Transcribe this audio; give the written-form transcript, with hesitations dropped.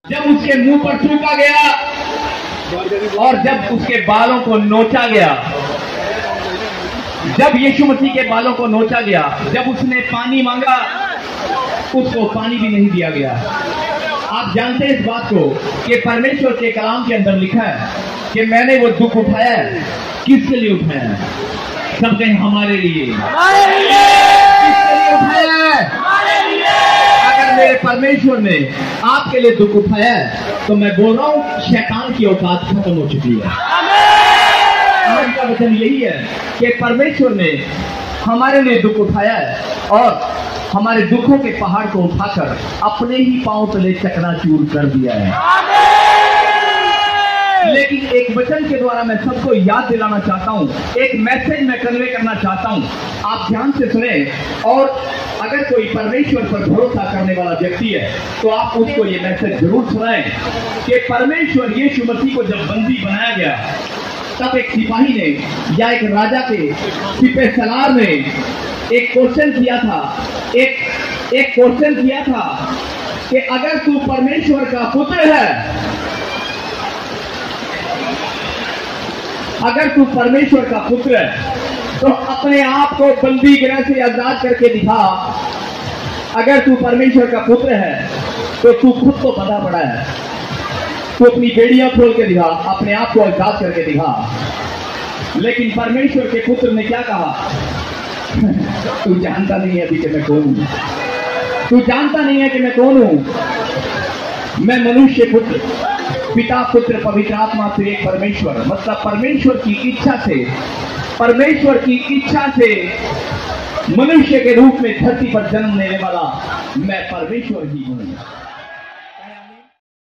जब उसके मुंह पर थूका गया और जब उसके बालों को नोचा गया, जब यीशु मसीह के बालों को नोचा गया, जब उसने पानी मांगा उसको पानी भी नहीं दिया गया। आप जानते हैं इस बात को कि परमेश्वर के कलाम के अंदर लिखा है कि मैंने वो दुख उठाया है। किसके लिए उठाया है? सब कहें हमारे लिए। किसके लिए उठाया है? अगर मेरे परमेश्वर ने आपके लिए दुख उठाया है तो मैं बोल रहा हूं शैतान की औकात खत्म हो चुकी है। आज का वचन यही है कि परमेश्वर ने हमारे लिए दुख उठाया है और हमारे दुखों के पहाड़ को उठाकर अपने ही पांव तले चकनाचूर कर दिया है। लेकिन एक वचन के द्वारा मैं सबको याद दिलाना चाहता हूं, एक मैसेज मैं कन्वे करना चाहता हूं, आप ध्यान से सुने। और अगर कोई परमेश्वर पर भरोसा करने वाला व्यक्ति है तो आप उसको ये मैसेज जरूर सुनाएं कि परमेश्वर यीशु मसीह को जब बंदी बनाया गया तब एक सिपाही ने या एक राजा के सिपह सलार ने एक क्वेश्चन किया था, एक क्वेश्चन किया था कि अगर तू परमेश्वर का पुत्र है, अगर तू परमेश्वर का पुत्र है तो अपने आप को बंदी गृह से आजाद करके दिखा। अगर तू परमेश्वर का पुत्र है तो तू खुद को बता पड़ा है, तू अपनी बेड़ियां खोल के दिखा, अपने आप को आजाद करके दिखा। लेकिन परमेश्वर के पुत्र ने क्या कहा? तू जानता नहीं है अभी कि मैं कौन हूं, तू जानता नहीं है कि मैं कौन हूं। मैं मनुष्य पुत्र, पिता पुत्र पवित्र आत्मा से एक परमेश्वर, मतलब परमेश्वर की इच्छा से, परमेश्वर की इच्छा से मनुष्य के रूप में धरती पर जन्म लेने वाला मैं परमेश्वर ही हूं।